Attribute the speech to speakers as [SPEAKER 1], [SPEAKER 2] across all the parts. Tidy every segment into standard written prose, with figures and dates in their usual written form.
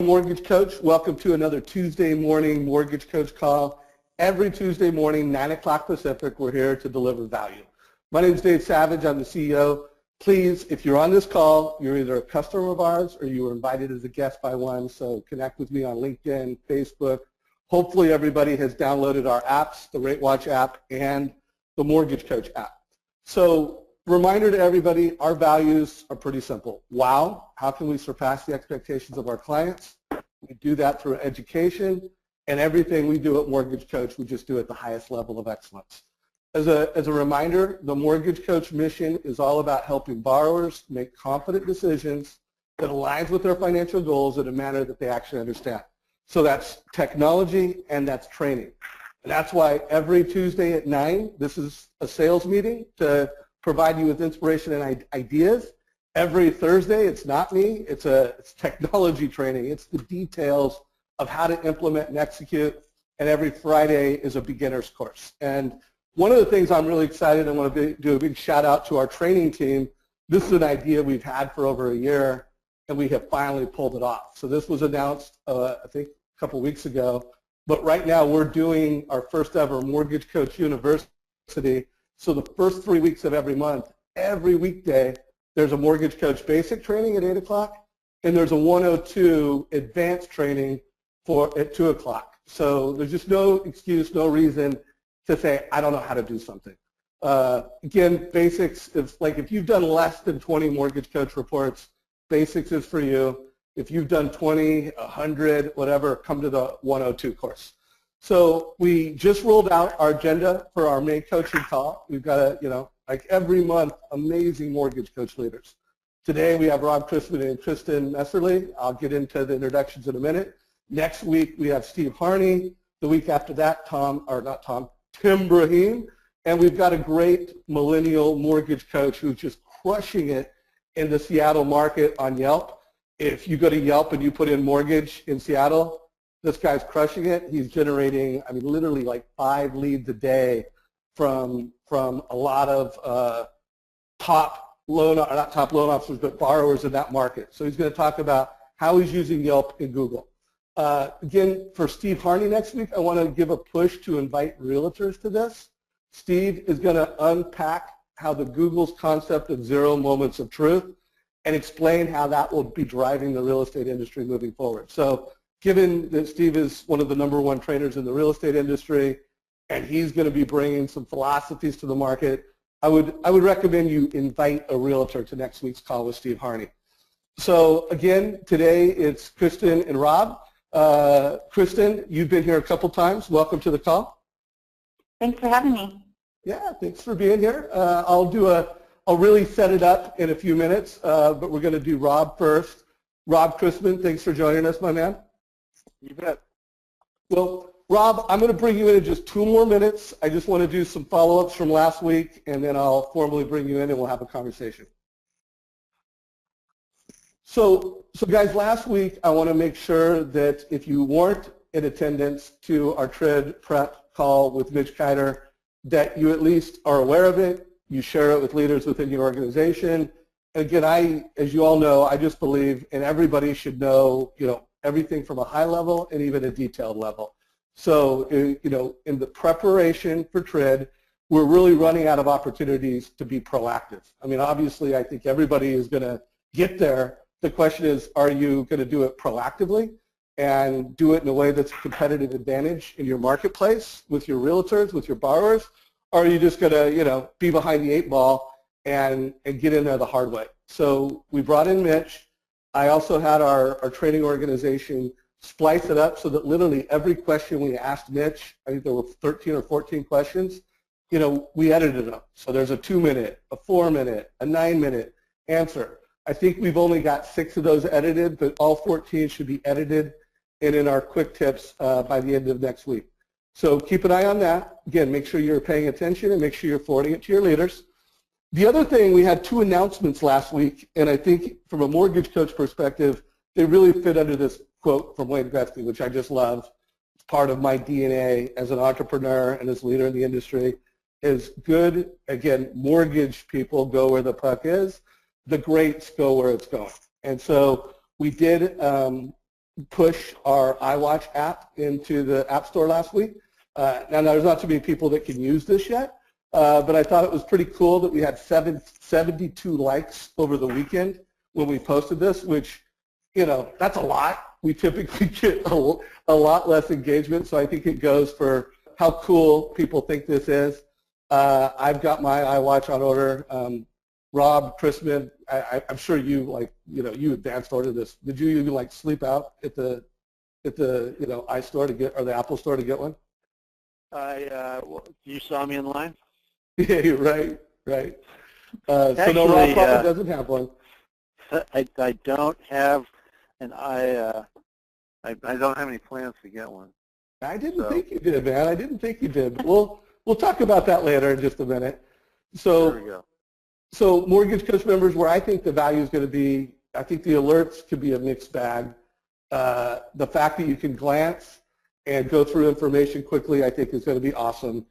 [SPEAKER 1] Mortgage Coach. Welcome to another Tuesday morning Mortgage Coach call. Every Tuesday morning, 9 o'clock Pacific, we're here to deliver value. My name is Dave Savage. I'm the CEO. Please, if you're on this call, you're either a customer of ours or you were invited as a guest by one, so connect with me on LinkedIn, Facebook. Hopefully everybody has downloaded our apps, the Rate Watch app and the Mortgage Coach app. So reminder to everybody, our values are pretty simple. Wow, how can we surpass the expectations of our clients? We do that through education, and everything we do at Mortgage Coach, we just do at the highest level of excellence. As a reminder, the Mortgage Coach mission is all about helping borrowers make confident decisions that aligns with their financial goals in a manner that they actually understand. So that's technology and that's training. And that's why every Tuesday at 9, this is a sales meeting to provide you with inspiration and ideas. Every Thursday, it's not me, it's technology training. It's the details of how to implement and execute. And every Friday is a beginner's course. And one of the things I'm really excited, I want to do a big shout out to our training team. This is an idea we've had for over a year, and we have finally pulled it off. So this was announced, I think, a couple weeks ago. But right now, we're doing our first ever Mortgage Coach University. So the first 3 weeks of every month, every weekday, there's a Mortgage Coach basic training at 8 o'clock, and there's a 102 advanced training at 2 o'clock. So there's just no excuse, no reason to say, I don't know how to do something. Again, basics is like if you've done less than 20 Mortgage Coach reports, basics is for you. If you've done 20, 100, whatever, come to the 102 course. So we just rolled out our agenda for our main coaching call. We've got like every month, amazing Mortgage Coach leaders. Today we have Chrisman and Kristin Messerli. I'll get into the introductions in a minute. Next week we have Steve Harney. The week after that, Tim Brahim. And we've got a great millennial mortgage coach who's just crushing it in the Seattle market on Yelp. If you go to Yelp and you put in mortgage in Seattle, this guy's crushing it. He's generating, I mean, literally like 5 leads a day from a lot of top loan officers, but borrowers in that market. So he's going to talk about how he's using Yelp and Google. Again, for Steve Harney next week, I want to give a push to invite realtors to this. Steve is going to unpack how the Google's concept of 0 moments of truth and explain how that will be driving the real estate industry moving forward. So given that Steve is one of the #1 trainers in the real estate industry, and he's going to be bringing some philosophies to the market, I would recommend you invite a realtor to next week's call with Steve Harney. So again, today it's Kristin and Rob. Kristin, you've been here a couple times. Welcome to the call.
[SPEAKER 2] Thanks for having me.
[SPEAKER 1] Yeah, thanks for being here. I'll really set it up in a few minutes, but we're going to do Rob first. Rob Chrisman, thanks for joining us, my man.
[SPEAKER 3] You bet.
[SPEAKER 1] Well, Rob, I'm going to bring you in just 2 more minutes. I just want to do some follow-ups from last week, and then I'll formally bring you in and we'll have a conversation. So guys, last week I want to make sure that if you weren't in attendance to our TRID prep call with Mitch Kiter, that you at least are aware of it, you share it with leaders within your organization. And again, as you all know, I just believe, and everybody should know, everything from a high level and even a detailed level. So, in the preparation for TRID, we're really running out of opportunities to be proactive. I mean, obviously, I think everybody is going to get there. The question is, are you going to do it proactively and do it in a way that's a competitive advantage in your marketplace with your realtors, with your borrowers, or are you just going to, be behind the 8 ball and get in there the hard way? So we brought in Mitch. I also had our training organization splice it up so that literally every question we asked Mitch, I think there were 13 or 14 questions, we edited them. So there's a 2-minute, a 4-minute, a 9-minute answer. I think we've only got 6 of those edited, but all 14 should be edited and in our quick tips by the end of next week. So keep an eye on that. Again, make sure you're paying attention and make sure you're forwarding it to your leaders. The other thing, we had 2 announcements last week, and I think from a mortgage coach perspective, they really fit under this quote from Wayne Gretzky, which I just love. It's part of my DNA as an entrepreneur and as a leader in the industry, is good, again, mortgage people go where the puck is. The greats go where it's going. And so we did push our iWatch app into the App Store last week. Now, there's not too many people that can use this yet, but I thought it was pretty cool that we had 72 likes over the weekend when we posted this, which, that's a lot. We typically get a lot less engagement, so I think it goes for how cool people think this is. I've got my iWatch on order. Rob, Chrisman, I'm sure you you advanced order this. Did you even sleep out at the iStore to get, or the Apple Store to get one?
[SPEAKER 3] You saw me in line?
[SPEAKER 1] Yeah, you're right.
[SPEAKER 3] Actually,
[SPEAKER 1] so no, Rob probably doesn't have one.
[SPEAKER 3] I don't have, and I don't have any plans to get one.
[SPEAKER 1] I didn't think you did, man. I didn't think you did. But we'll talk about that later in just a minute. So
[SPEAKER 3] there we go.
[SPEAKER 1] So Mortgage Coach members, where I think the value is going to be, I think the alerts could be a mixed bag. The fact that you can glance and go through information quickly, I think is going to be awesome.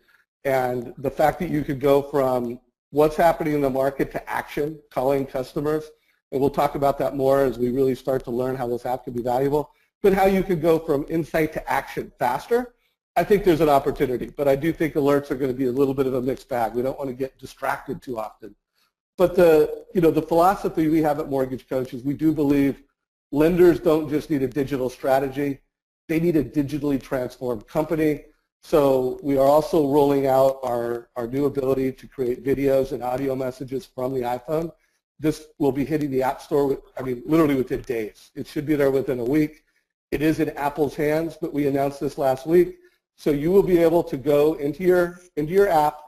[SPEAKER 1] And the fact that you could go from what's happening in the market to action, calling customers, and we'll talk about that more as we really start to learn how this app can be valuable, but how you could go from insight to action faster, I think there's an opportunity. But I do think alerts are going to be a little bit of a mixed bag. We don't want to get distracted too often. But the philosophy we have at Mortgage Coach is we do believe lenders don't just need a digital strategy, they need a digitally transformed company. So we are also rolling out our new ability to create videos and audio messages from the iPhone. This will be hitting the App Store, literally within days. It should be there within a week. It is in Apple's hands, but we announced this last week. So you will be able to go into your app,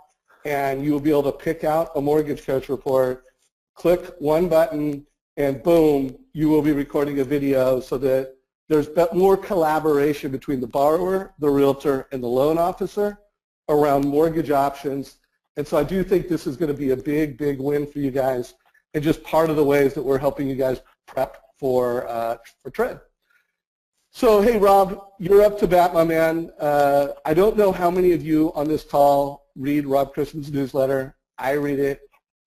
[SPEAKER 1] and you will be able to pick out a Mortgage Coach report, click one button, and boom, you will be recording a video so that there's more collaboration between the borrower, the realtor, and the loan officer around mortgage options. And so I do think this is going to be a big, big win for you guys, and just part of the ways that we're helping you guys prep for trade. So, hey, Rob, you're up to bat, my man. I don't know how many of you on this call read Rob Chrisman's newsletter. I read it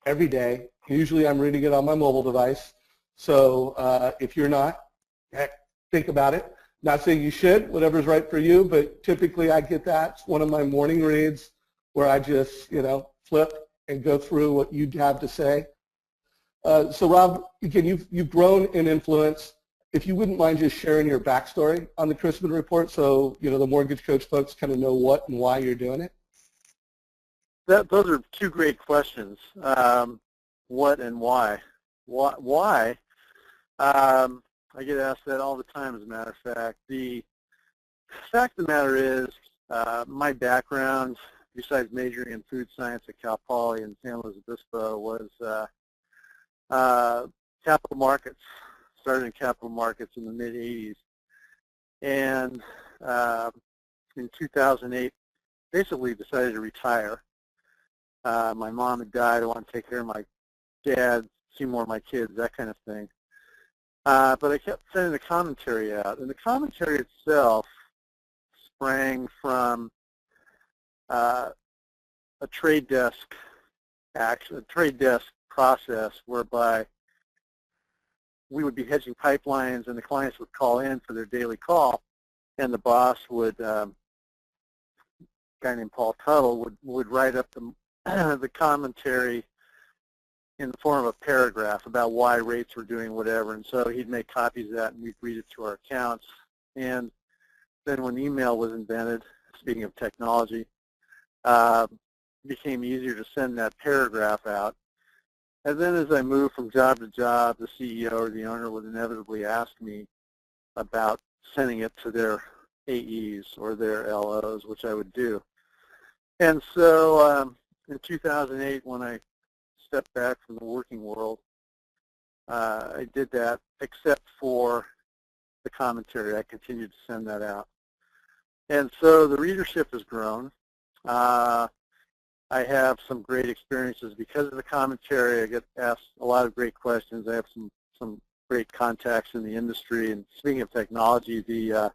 [SPEAKER 1] every day. Usually I'm reading it on my mobile device. So if you're not, heck, think about it. Not saying you should, whatever's right for you, but typically I get that. It's one of my morning reads where I just, flip and go through what you have to say. So Rob, again, you've grown in influence. If you wouldn't mind just sharing your backstory on the Chrisman report so, the Mortgage Coach folks kind of know what and why you're doing it.
[SPEAKER 3] Those are two great questions. What and why? Why? I get asked that all the time, as a matter of fact. The fact of the matter is, my background, besides majoring in food science at Cal Poly in San Luis Obispo, was capital markets. Started in capital markets in the mid-'80s. And in 2008, basically decided to retire. My mom had died. I wanted to take care of my dad, see more of my kids, that kind of thing. But I kept sending the commentary out, and the commentary itself sprang from a trade desk action, a trade desk process whereby we would be hedging pipelines, and the clients would call in for their daily call, and the boss would, a guy named Paul Tuttle, would write up the commentary in the form of a paragraph about why rates were doing whatever, and so he'd make copies of that and we'd read it to our accounts. And then when email was invented, speaking of technology, it became easier to send that paragraph out. And then as I moved from job to job, the CEO or the owner would inevitably ask me about sending it to their AEs or their LOs, which I would do. And so in 2008, when I stepped back from the working world, I did that, except for the commentary. I continued to send that out. And so the readership has grown. I have some great experiences because of the commentary. I get asked a lot of great questions. I have some great contacts in the industry. And speaking of technology, the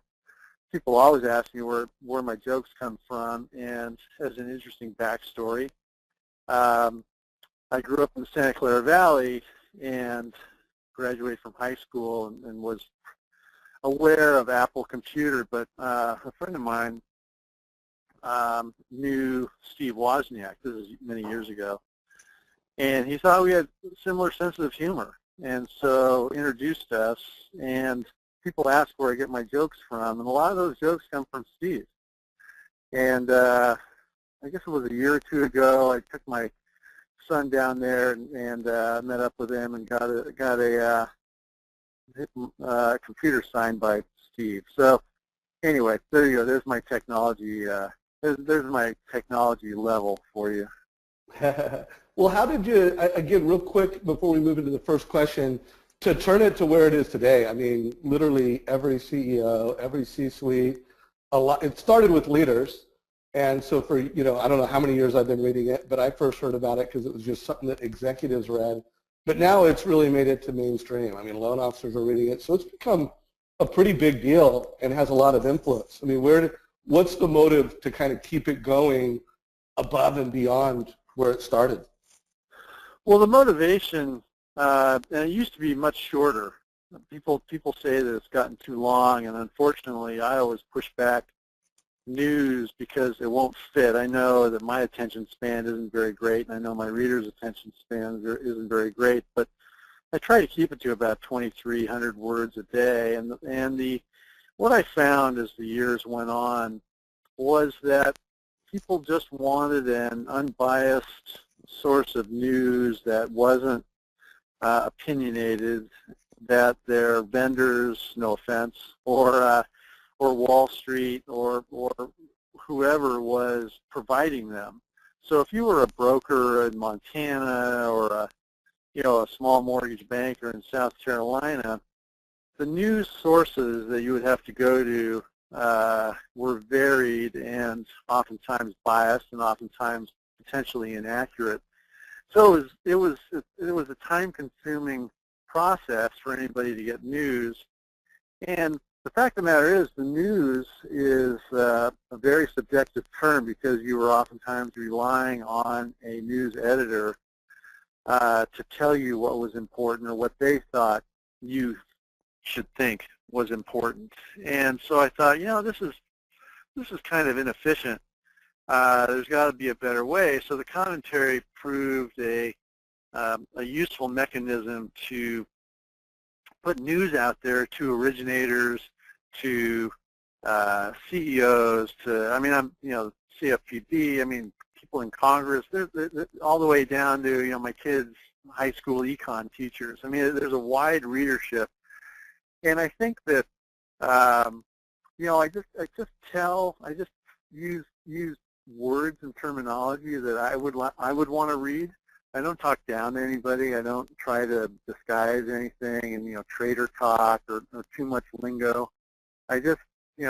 [SPEAKER 3] people always ask me where my jokes come from. And as an interesting backstory, I grew up in the Santa Clara Valley and graduated from high school and was aware of Apple Computer, but a friend of mine knew Steve Wozniak. This is many years ago. And he thought we had similar sense of humor, and so introduced us. And people ask where I get my jokes from, and a lot of those jokes come from Steve. And I guess it was a year or two ago, I took my son down there and met up with him and got a computer signed by Steve. So anyway, there you go. There's my technology. There's my technology level for you.
[SPEAKER 1] Well, how did you, again, real quick before we move into the first question, to turn it to where it is today? I mean, literally every CEO, every C-suite, it started with leaders. And so for, I don't know how many years I've been reading it, but I first heard about it because it was just something that executives read. But now it's really made it to mainstream. I mean, loan officers are reading it. So it's become a pretty big deal and has a lot of influence. I mean, what's the motive to kind of keep it going above and beyond where it started?
[SPEAKER 3] Well, the motivation, and it used to be much shorter. People say that it's gotten too long, and unfortunately, I always push back news because it won't fit. I know that my attention span isn't very great, and I know my readers' attention span isn't very great, but I try to keep it to about 2,300 words a day. And what I found as the years went on was that people just wanted an unbiased source of news that wasn't opinionated, that their vendors, no offense, or Wall Street or whoever was providing them. So if you were a broker in Montana or a small mortgage banker in South Carolina, the news sources that you would have to go to were varied and oftentimes biased and oftentimes potentially inaccurate. So it was a time-consuming process for anybody to get news. And the fact of the matter is, the news is a very subjective term because you were oftentimes relying on a news editor to tell you what was important or what they thought you should think was important. And so I thought, this is kind of inefficient. There's got to be a better way. So the commentary proved a useful mechanism to put news out there to originators, to CEOs, CFPB, people in Congress, all the way down to, my kids' high school econ teachers. There's a wide readership. And I think that, I just use words and terminology that I would want to read. I don't talk down to anybody. I don't try to disguise anything and, trader talk or too much lingo. I just,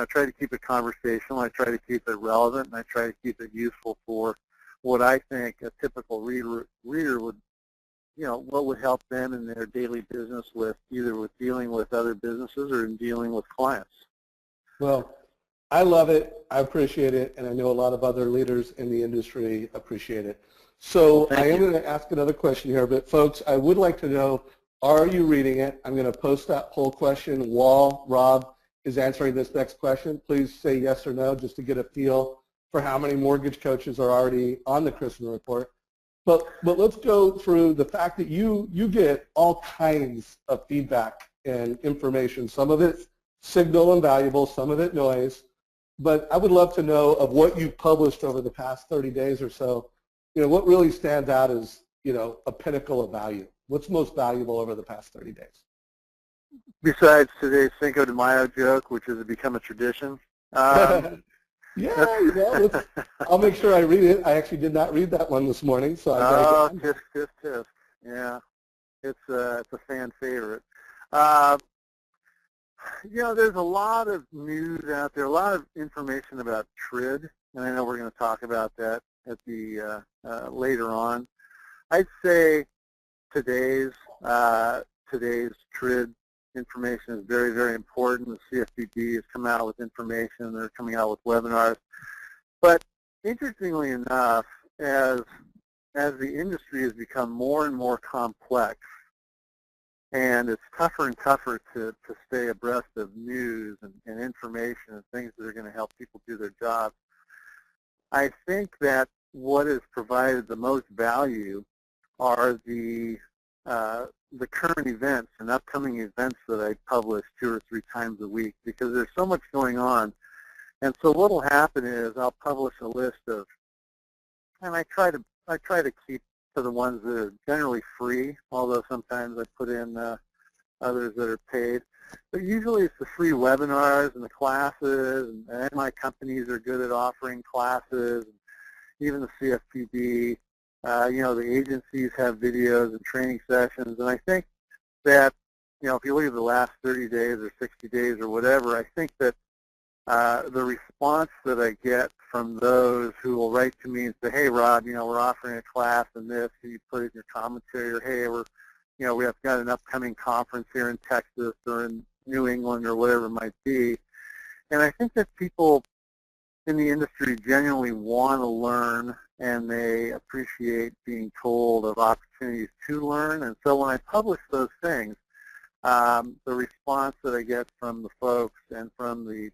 [SPEAKER 3] try to keep it conversational. I try to keep it relevant, and I try to keep it useful for what I think a typical reader would, what would help them in their daily business with either with dealing with other businesses or in dealing with clients.
[SPEAKER 1] Well, I love it. I appreciate it, and I know a lot of other leaders in the industry appreciate it. So I am going to ask another question here, but folks, I would like to know, are you reading it? I'm going to post that poll question while Rob is answering this next question. Please say yes or no just to get a feel for how many mortgage coaches are already on the Krisman Report. But let's go through the fact that you get all kinds of feedback and information, some of it signal and valuable, some of it noise. But I would love to know of what you've published over the past 30 days or so, what really stands out as, a pinnacle of value? What's most valuable over the past 30 days?
[SPEAKER 3] Besides today's Cinco de Mayo joke, which has become a tradition.
[SPEAKER 1] Yeah, I'll make sure I read it. I actually did not read that one this morning, so I got to get
[SPEAKER 3] tisk, tisk, tisk. Yeah, it's a fan favorite. There's a lot of news out there, a lot of information about TRID, and I know we're going to talk about that at the later on. I'd say today's TRID information is very, very important. The CFPB has come out with information. They're coming out with webinars. But interestingly enough, as the industry has become more and more complex, and it's tougher and tougher to stay abreast of news and information and things that are going to help people do their jobs. I think that what has provided the most value are the current events and upcoming events that I publish 2 or 3 times a week, because there's so much going on. And so what will happen is I'll publish a list of, and I try to keep to the ones that are generally free, although sometimes I put in others that are paid. But usually it's the free webinars and the classes, and my companies are good at offering classes, and even the CFPB. The agencies have videos and training sessions, and I think that, if you look at the last 30 days or 60 days or whatever, I think that the response that I get from those who will write to me and say, hey, Rob, we're offering a class in this, can you put it in your commentary, or hey, we have got an upcoming conference here in Texas or in New England or whatever it might be. And I think that people in the industry genuinely want to learn, and they appreciate being told of opportunities to learn. And so when I publish those things, the response that I get from the folks and from the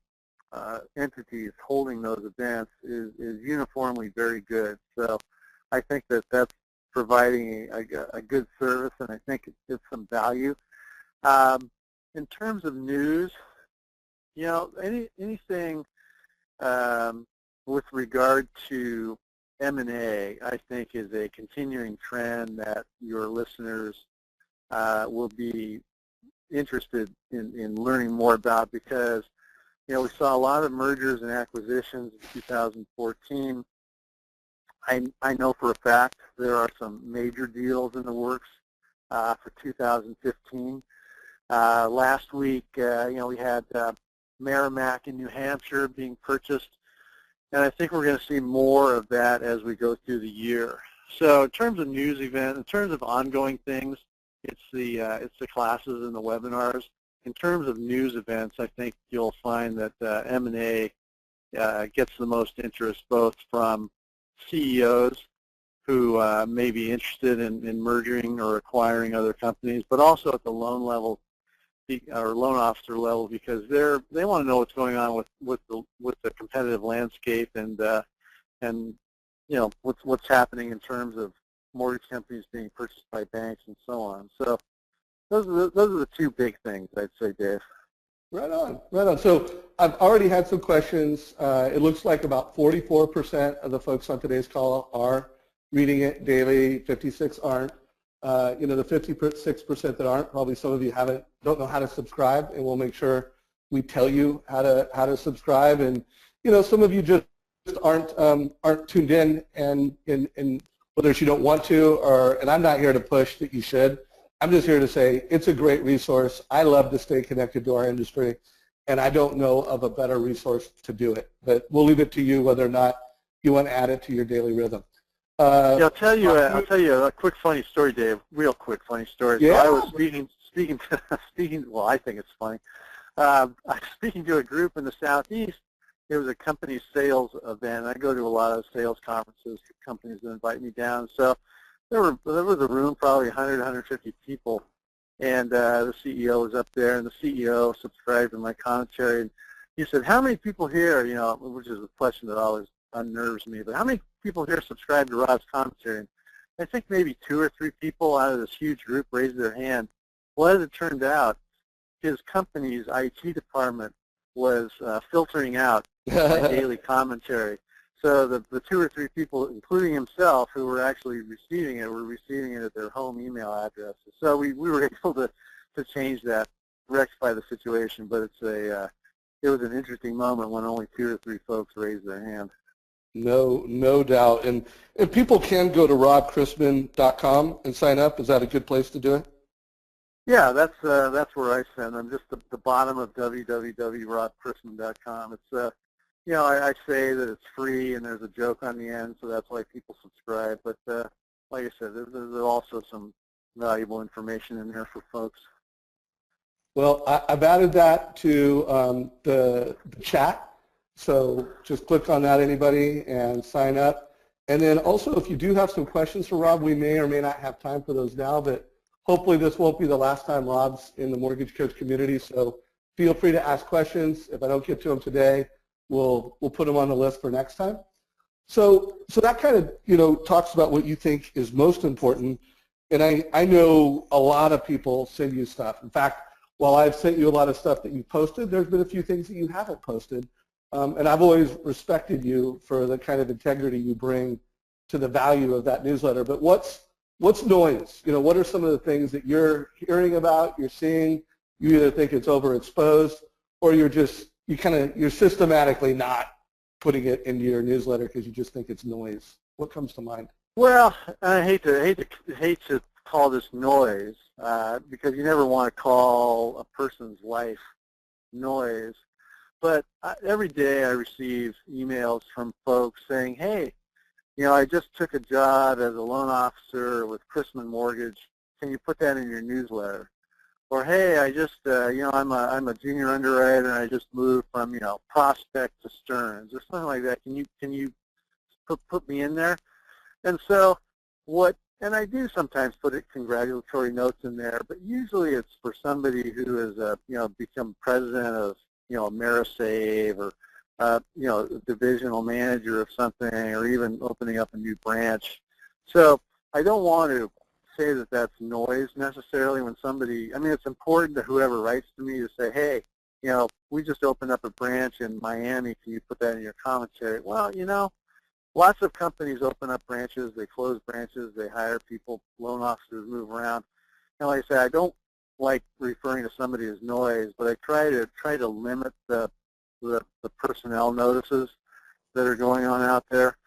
[SPEAKER 3] entities holding those events is uniformly very good. So I think that that's providing a good service, and I think it's some value. In terms of news, anything with regard to M&A, I think, is a continuing trend that your listeners will be interested in learning more about, because we saw a lot of mergers and acquisitions in 2014. I know for a fact there are some major deals in the works for 2015. Last week, we had Merrimack in New Hampshire being purchased, and I think we're going to see more of that as we go through the year. So in terms of news events, in terms of ongoing things, it's the classes and the webinars. In terms of news events, I think you'll find that M&A gets the most interest, both from CEOs who may be interested in merging or acquiring other companies, but also at the loan level or loan officer level, because they want to know what's going on with the competitive landscape and what's happening in terms of mortgage companies being purchased by banks and so on. So those are the 2 big things, I'd say, Dave.
[SPEAKER 1] Right on, right on. So I've already had some questions. It looks like about 44% of the folks on today's call are reading it daily. 56 aren't. The 56% that aren't, probably some of you don't know how to subscribe, and we'll make sure we tell you how to subscribe. And some of you just aren't tuned in, and whether you don't want to, and I'm not here to push that you should. I'm just here to say it's a great resource. I love to stay connected to our industry, and I don't know of a better resource to do it. But we'll leave it to you whether or not you want to add it to your daily rhythm.
[SPEAKER 3] I'll tell you a quick funny story, Dave. Real quick funny story.
[SPEAKER 1] Yeah.
[SPEAKER 3] So I was speaking. Well, I think it's funny. I was speaking to a group in the Southeast. It was a company sales event. I go to a lot of sales conferences for companies that invite me down. So there was a room, probably 100, 150 people, and the CEO was up there, and the CEO subscribed to my commentary, and he said, "How many people here?" Which is a question that always unnerves me. But how many people here subscribe to Rob's commentary? And I think maybe 2 or 3 people out of this huge group raised their hand. Well, as it turned out, his company's IT department was filtering out my daily commentary. So the 2 or 3 people, including himself, who were actually receiving it, were receiving it at their home email addresses. So we were able to change that, rectify the situation. But it was an interesting moment when only 2 or 3 folks raised their hand.
[SPEAKER 1] No doubt. And people can go to robchrisman.com and sign up. Is that a good place to do it?
[SPEAKER 3] Yeah, that's where I send them. Just the bottom of www.robchrisman.com. It's I say that it's free and there's a joke on the end, so that's why people subscribe. But like I said, there's also some valuable information in there for folks.
[SPEAKER 1] Well, I've added that to the chat. So just click on that, anybody, and sign up. And then also, if you do have some questions for Rob, we may or may not have time for those now, but Hopefully this won't be the last time Rob's in the mortgage coach community, so feel free to ask questions. If I don't get to them today, we'll put them on the list for next time. So that kind of, talks about what you think is most important. And I know a lot of people send you stuff. In fact, while I've sent you a lot of stuff that you posted, there's been a few things that you haven't posted. And I've always respected you for the kind of integrity you bring to the value of that newsletter. But what's noise? What are some of the things that you're hearing about, you're seeing, you either think it's overexposed, or you're systematically not putting it into your newsletter because you just think it's noise? What comes to mind?
[SPEAKER 3] Well, I hate to call this noise because you never want to call a person's life noise. But every day I receive emails from folks saying, hey, I just took a job as a loan officer with Chrisman Mortgage. Can you put that in your newsletter? Or, hey, I just, I'm a junior underwriter and I just moved from, Prospect to Stearns or something like that. Can you put me in there? And so and I do sometimes put congratulatory notes in there, but usually it's for somebody who has, become president of, AmeriSave or, divisional manager of something, or even opening up a new branch. So I don't want to say that that's noise necessarily when somebody, it's important to whoever writes to me to say, hey, we just opened up a branch in Miami. Can you put that in your commentary? Well, lots of companies open up branches, they close branches, they hire people, loan officers move around. And like I say, I don't like referring to somebody as noise, but I try to limit the personnel notices that are going on out there.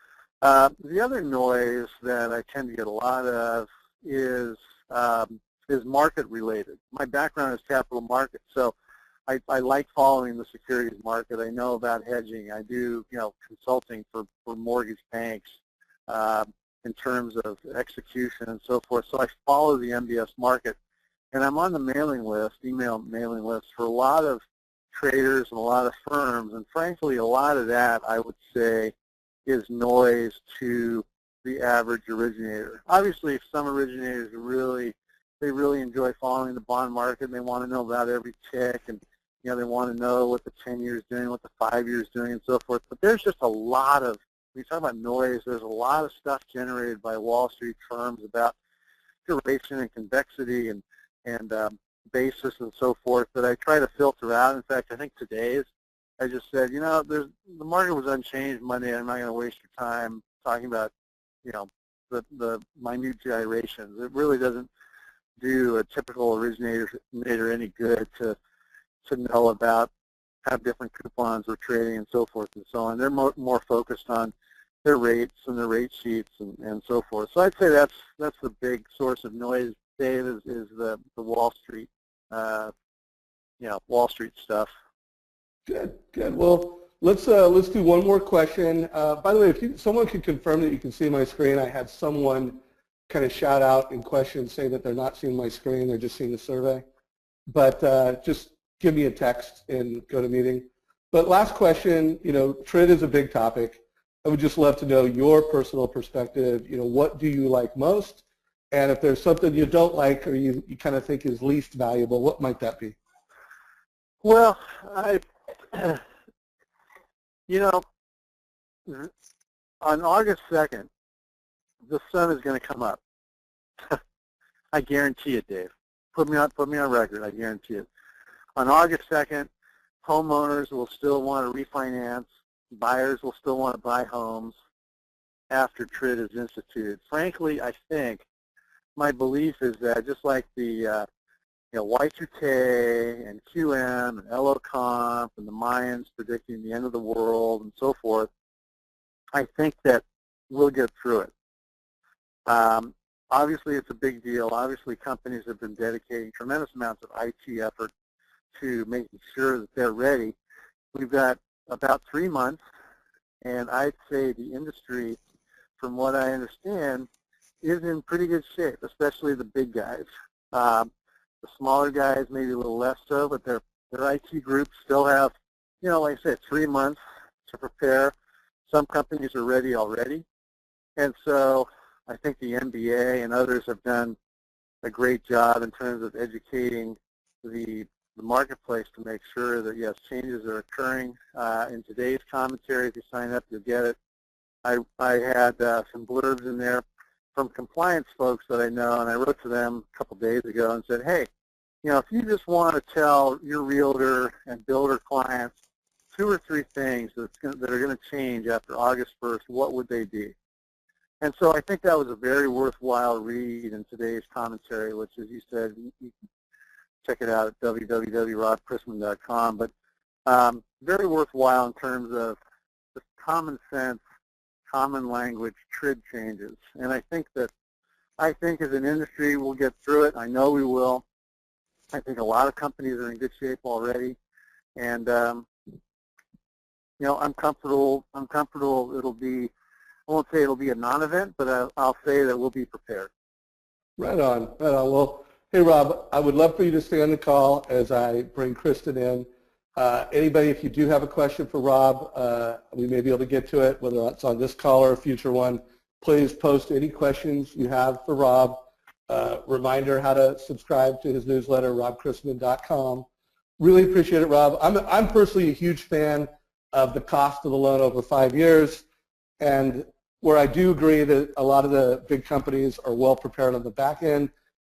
[SPEAKER 3] The other noise that I tend to get a lot of is market related. My background is capital markets, so I like following the securities market. I know about hedging. I do consulting for mortgage banks in terms of execution and so forth. So I follow the MBS market, and I'm on the mailing list, email mailing list for a lot of traders and a lot of firms, and frankly a lot of that I would say is noise to the average originator. Obviously, if some originators really enjoy following the bond market and they want to know about every tick, and they want to know what the 10-year is doing, what the 5-year is doing, and so forth. But there's just a lot of, when you talk about noise, there's a lot of stuff generated by Wall Street firms about duration and convexity and basis and so forth that I try to filter out. In fact, I think today's, I just said, the market was unchanged Monday. I'm not going to waste your time talking about, the minute gyrations. It really doesn't do a typical originator any good to know about how different coupons were trading and so forth and so on. They're more focused on their rates and their rate sheets and so forth. So I'd say that's the big source of noise, Dave, is the Wall Street, Wall Street stuff.
[SPEAKER 1] Good. Well, let's do one more question. By the way, if someone could confirm that you can see my screen, I had someone kind of shout out in questions saying that they're not seeing my screen, they're just seeing the survey. But just give me a text and go to meeting. But last question, TRID is a big topic. I would just love to know your personal perspective. What do you like most? And if there's something you don't like or you kind of think is least valuable, what might that be?
[SPEAKER 3] Well, on August 2nd, the sun is going to come up. I guarantee it, Dave. Put me on record. I guarantee it. On August 2nd, homeowners will still want to refinance. Buyers will still want to buy homes after TRID is instituted. Frankly, I think my belief is that just like the Y2K and QM and LO-Comp and the Mayans predicting the end of the world and so forth, I think that we'll get through it. Obviously, it's a big deal. Obviously, companies have been dedicating tremendous amounts of IT effort to making sure that they're ready. We've got about 3 months, and I'd say the industry, from what I understand, is in pretty good shape, especially the big guys. The smaller guys maybe a little less so, but their IT groups still have, like I said, 3 months to prepare. Some companies are ready already, and so I think the NBA and others have done a great job in terms of educating the marketplace to make sure that, yes, changes are occurring. In today's commentary, if you sign up, you'll get it. I had some blurbs in there from compliance folks that I know, and I wrote to them a couple days ago and said, hey, if you just want to tell your realtor and builder clients 2 or 3 things that are going to change after August 1st, what would they be? And so I think that was a very worthwhile read in today's commentary, which, as you said, you can check it out at www.robchrisman.com. But very worthwhile in terms of just common sense, common language, TRID changes. And I think as an industry we'll get through it. I know we will. I think a lot of companies are in good shape already. And, I'm comfortable. It'll be, I won't say it'll be a non-event, but I'll say that we'll be prepared.
[SPEAKER 1] Right on, right on. Well, hey, Rob, I would love for you to stay on the call as I bring Kristin in. Anybody, if you do have a question for Rob, we may be able to get to it, whether it's on this call or a future one. Please post any questions you have for Rob. Reminder how to subscribe to his newsletter, robchrisman.com. Really appreciate it, Rob. I'm personally a huge fan of the cost of the loan over 5 years, and where I do agree that a lot of the big companies are well prepared on the back end,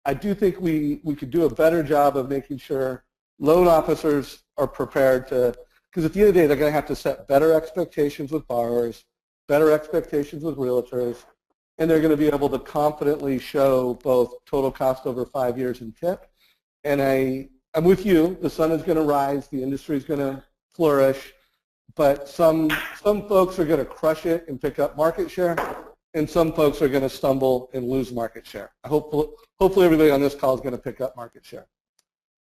[SPEAKER 1] I do think we could do a better job of making sure loan officers are prepared to, because at the end of the day, they're going to have to set better expectations with borrowers, better expectations with realtors, and they're going to be able to confidently show both total cost over 5 years and TIP. And I'm with you. The sun is going to rise. The industry is going to flourish. But some folks are going to crush it and pick up market share, and some folks are going to stumble and lose market share. Hopefully everybody on this call is going to pick up market share.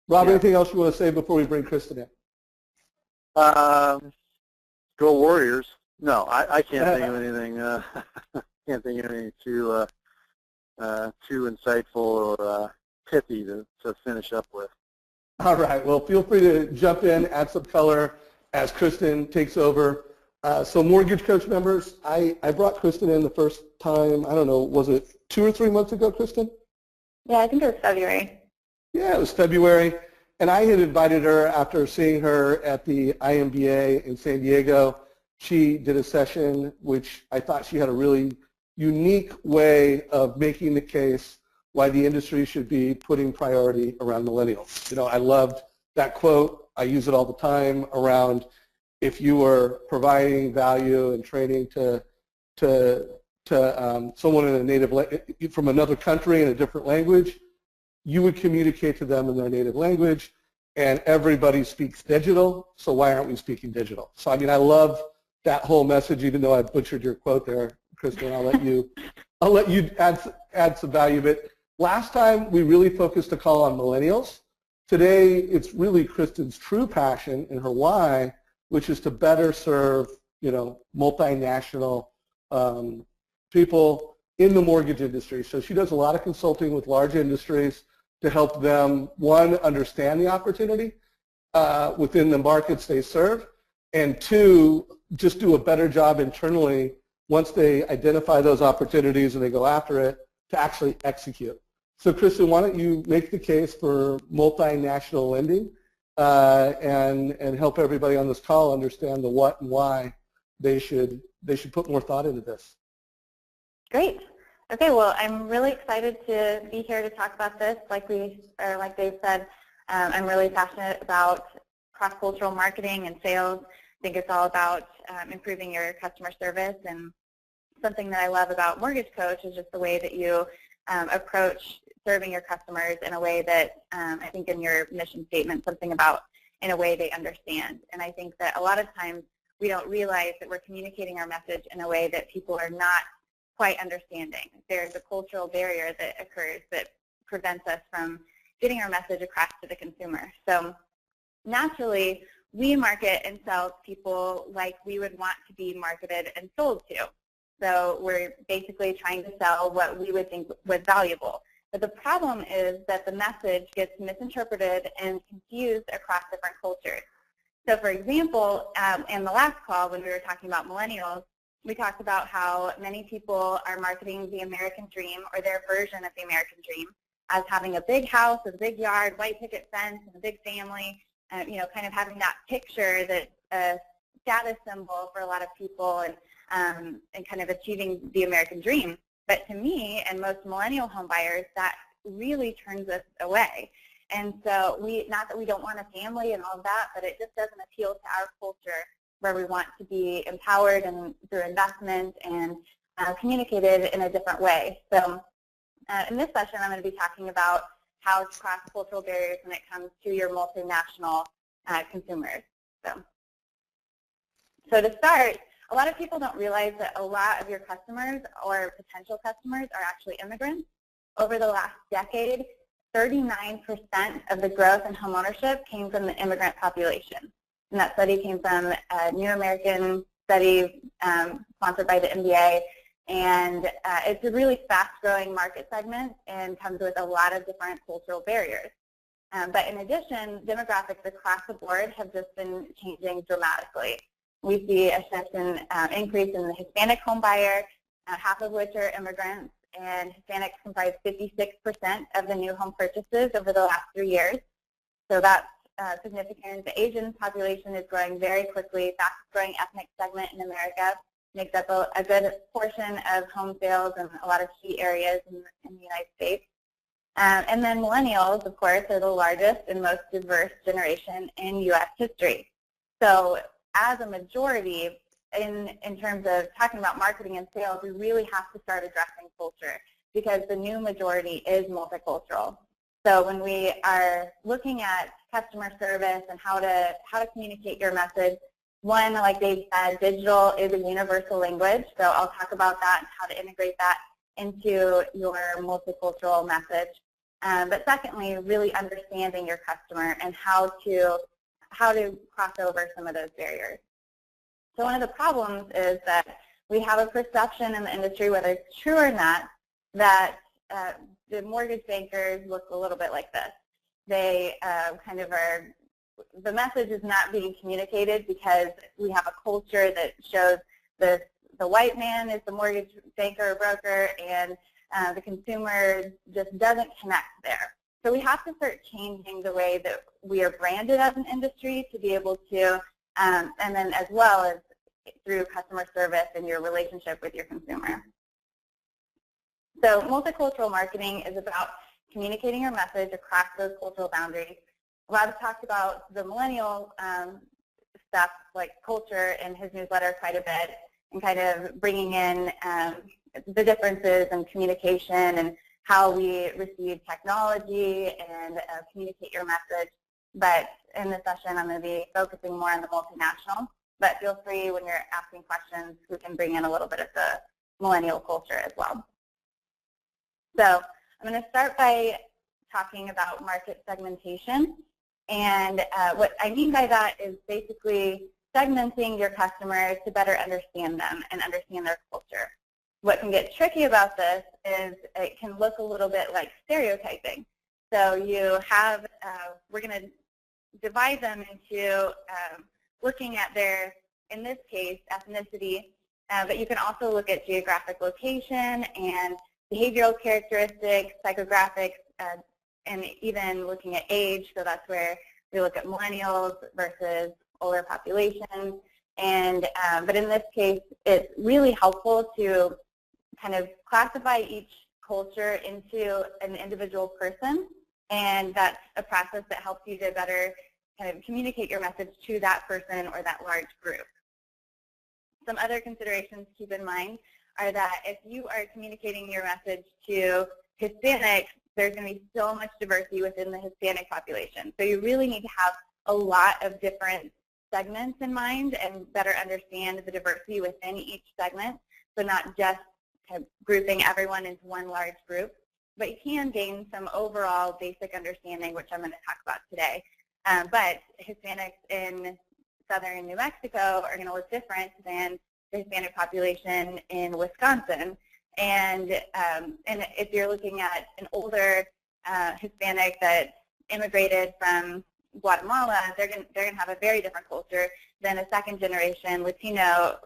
[SPEAKER 1] Rob, anything else you want to say before we bring Kristin in?
[SPEAKER 3] Go Warriors. No, I can't think of anything. Can't think of anything too insightful or pithy to finish up with.
[SPEAKER 1] All right. Well, feel free to jump in, add some color as Kristin takes over. So Mortgage Coach members, I brought Kristin in the first time, I don't know, was it 2 or 3 months ago, Kristin?
[SPEAKER 2] Yeah, I think it was February.
[SPEAKER 1] Yeah, it was February. And I had invited her after seeing her at the IMBA in San Diego. She did a session which I thought she had a really unique way of making the case why the industry should be putting priority around millennials. I loved that quote. I use it all the time around if you were providing value and training to someone in a native from another country in a different language, you would communicate to them in their native language, and everybody speaks digital, so why aren't we speaking digital? So I love that whole message, even though I butchered your quote there, Kristin. I'll let you add some value. But last time we really focused the call on millennials. Today, it's really Kristin's true passion and her why, which is to better serve, multinational people in the mortgage industry. So she does a lot of consulting with large industries to help them, one, understand the opportunity within the markets they serve, and two, just do a better job internally once they identify those opportunities and they go after it to actually execute. So Kristin, why don't you make the case for multinational lending and help everybody on this call understand the what and why they should put more thought into this.
[SPEAKER 2] Great. Okay, well, I'm really excited to be here to talk about this. Like Dave said, I'm really passionate about cross-cultural marketing and sales. I think it's all about improving your customer service, and something that I love about Mortgage Coach is just the way that you approach serving your customers in a way that I think in your mission statement, something about in a way they understand. And I think that a lot of times we don't realize that we're communicating our message in a way that people are not quite understanding. There's a cultural barrier that occurs that prevents us from getting our message across to the consumer. So naturally, we market and sell to people like we would want to be marketed and sold to. So we're basically trying to sell what we would think was valuable. But the problem is that the message gets misinterpreted and confused across different cultures. So for example, in the last call when we were talking about millennials, we talked about how many people are marketing the American dream or their version of the American dream, as having a big house, a big yard, white picket fence, and a big family, kind of having that picture that's a status symbol for a lot of people, and kind of achieving the American dream. But to me and most millennial home buyers, that really turns us away. And so not that we don't want a family and all of that, but it just doesn't appeal to our culture, where we want to be empowered and through investment and communicated in a different way. So in this session, I'm going to be talking about how to cross cultural barriers when it comes to your multinational consumers. So to start, a lot of people don't realize that a lot of your customers or potential customers are actually immigrants. Over the last decade, 39% of the growth in homeownership came from the immigrant population. And that study came from a New American study sponsored by the NBA. And it's a really fast-growing market segment and comes with a lot of different cultural barriers. But in addition, demographics across the board have just been changing dramatically. We see a shift in increase in the Hispanic home buyer, half of which are immigrants, and Hispanics comprise 56% of the new home purchases over the last 3 years. So that's significant. The Asian population is growing very quickly, fastest growing ethnic segment in America, makes up a good portion of home sales in a lot of key areas in the United States. And then millennials, of course, are the largest and most diverse generation in U.S. history. So as a majority, in terms of talking about marketing and sales, we really have to start addressing culture, because the new majority is multicultural. So when we are looking at customer service and how to communicate your message, one, like Dave said, digital is a universal language. So I'll talk about that and how to integrate that into your multicultural message. But secondly, really understanding your customer and how to cross over some of those barriers. So one of the problems is that we have a perception in the industry, whether it's true or not, that the mortgage bankers look a little bit like this. They kind of are, the message is not being communicated because we have a culture that shows the white man is the mortgage banker or broker, and the consumer just doesn't connect there. So we have to start changing the way that we are branded as an industry to be able to, and then as well as through customer service and your relationship with your consumer. So multicultural marketing is about communicating your message across those cultural boundaries. Rob talked about the millennial stuff like culture in his newsletter quite a bit, and kind of bringing in the differences in communication and how we receive technology and communicate your message. But in this session, I'm going to be focusing more on the multinational. But feel free, when you're asking questions, we can bring in a little bit of the millennial culture as well. So I'm going to start by talking about market segmentation. And what I mean by that is basically segmenting your customers to better understand them and understand their culture. What can get tricky about this is it can look a little bit like stereotyping. So you have, we're going to divide them into looking at their, in this case, ethnicity, but you can also look at geographic location and behavioral characteristics, psychographics, and even looking at age. So that's where we look at millennials versus older populations. And but in this case, it's really helpful to kind of classify each culture into an individual person, and that's a process that helps you to better kind of communicate your message to that person or that large group. Some other considerations to keep in mind are that if you are communicating your message to Hispanics, there's going to be so much diversity within the Hispanic population. So you really need to have a lot of different segments in mind and better understand the diversity within each segment. So not just kind of grouping everyone into one large group, but you can gain some overall basic understanding, which I'm going to talk about today. But Hispanics in southern New Mexico are going to look different than the Hispanic population in Wisconsin. And if you're looking at an older Hispanic that immigrated from Guatemala, they're going to have a very different culture than a second generation Latino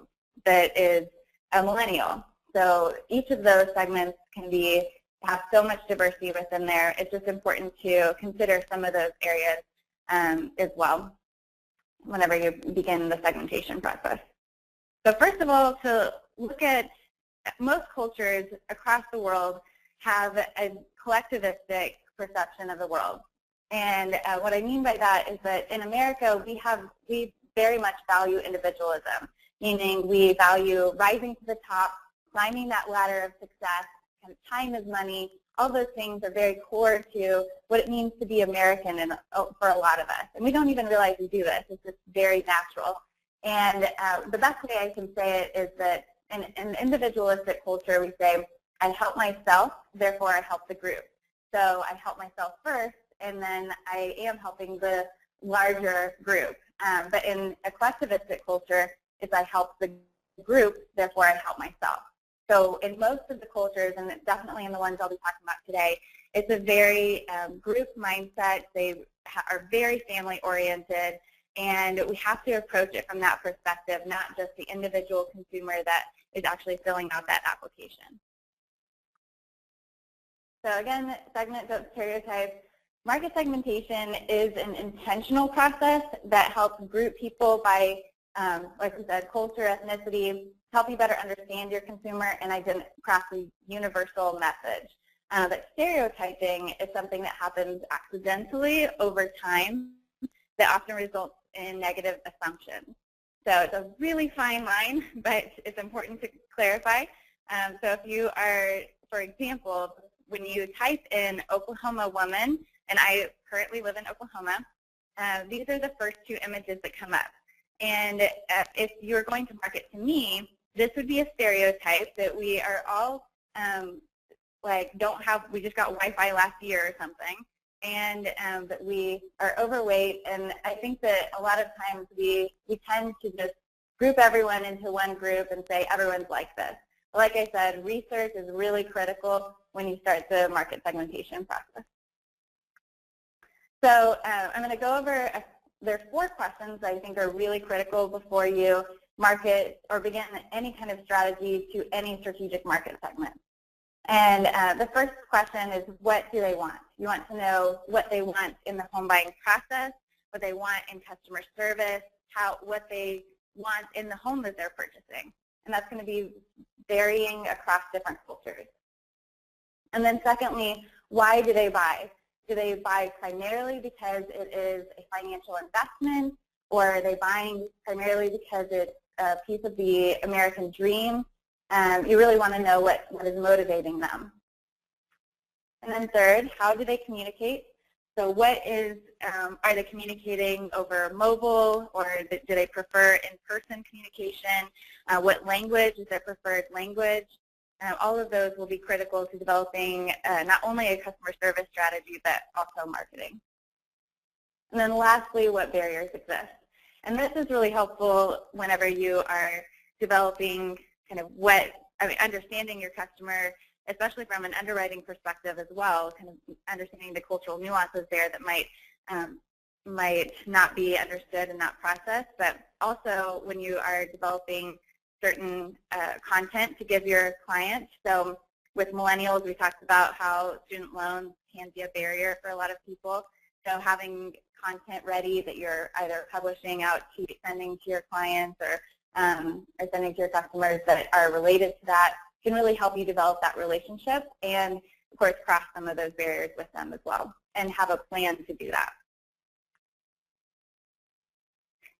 [SPEAKER 2] that is a millennial. So each of those segments can be have so much diversity within there. It's just important to consider some of those areas as well whenever you begin the segmentation process. So first of all, to look at most cultures across the world have a collectivistic perception of the world. And what I mean by that is that in America, we very much value individualism, meaning we value rising to the top, climbing that ladder of success, and time is money. All those things are very core to what it means to be American and for a lot of us. And we don't even realize we do this. It's just very natural. And the best way I can say it is that in an individualistic culture, we say, I help myself, therefore I help the group. So I help myself first, and then I am helping the larger group. But in a collectivistic culture, it's I help the group, therefore I help myself. So in most of the cultures, and definitely in the ones I'll be talking about today, it's a very group mindset. They are very family-oriented, and we have to approach it from that perspective, not just the individual consumer that is actually filling out that application. So again, segment, don't stereotype. Market segmentation is an intentional process that helps group people by, like we said, culture, ethnicity, help you better understand your consumer and craft a universal message. But stereotyping is something that happens accidentally over time that often results in negative assumptions. So it's a really fine line, but it's important to clarify. So if you are, for example, when you type in Oklahoma woman, and I currently live in Oklahoma, these are the first two images that come up. And if you're going to market to me, this would be a stereotype that we are all we just got Wi-Fi last year or something, and that we are overweight. And I think that a lot of times we tend to just group everyone into one group and say everyone's like this. Like I said, research is really critical when you start the market segmentation process. So I'm going to go over, there's 4 questions I think are really critical before you market or begin any kind of strategy to any strategic market segment. And the first question is, what do they want? You want to know what they want in the home buying process, what they want in customer service, what they want in the home that they're purchasing. And that's going to be varying across different cultures. And then secondly, why do they buy? Do they buy primarily because it is a financial investment, or are they buying primarily because it's a piece of the American dream? You really want to know what is motivating them. And then third, how do they communicate? So what is, are they communicating over mobile, or do they prefer in-person communication? What language is their preferred language? All of those will be critical to developing not only a customer service strategy, but also marketing. And then lastly, what barriers exist? And this is really helpful whenever you are developing kind of understanding your customer, especially from an underwriting perspective as well, kind of understanding the cultural nuances there that might not be understood in that process, but also when you are developing certain content to give your client. So with millennials, we talked about how student loans can be a barrier for a lot of people. So having content ready that you're either publishing out to sending to your clients or sending to your customers that are related to that can really help you develop that relationship and, of course, cross some of those barriers with them as well and have a plan to do that.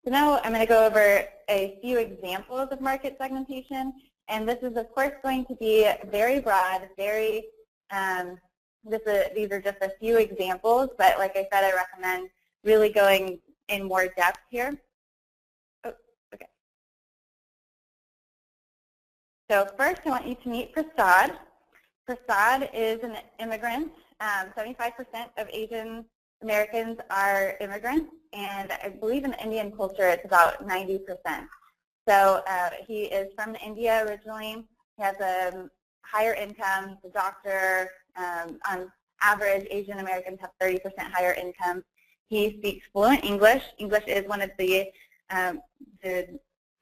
[SPEAKER 2] So now I'm going to go over a few examples of market segmentation, and this is, of course, going to be very broad, very, these are just a few examples, but like I said, I recommend really going in more depth here. Oh, okay. So first, I want you to meet Prasad. Prasad is an immigrant. 75% of Asian Americans are immigrants, and I believe in Indian culture it's about 90%. So he is from India originally. He has a higher income. He's a doctor. On average, Asian Americans have 30% higher income. He speaks fluent English. English is one of the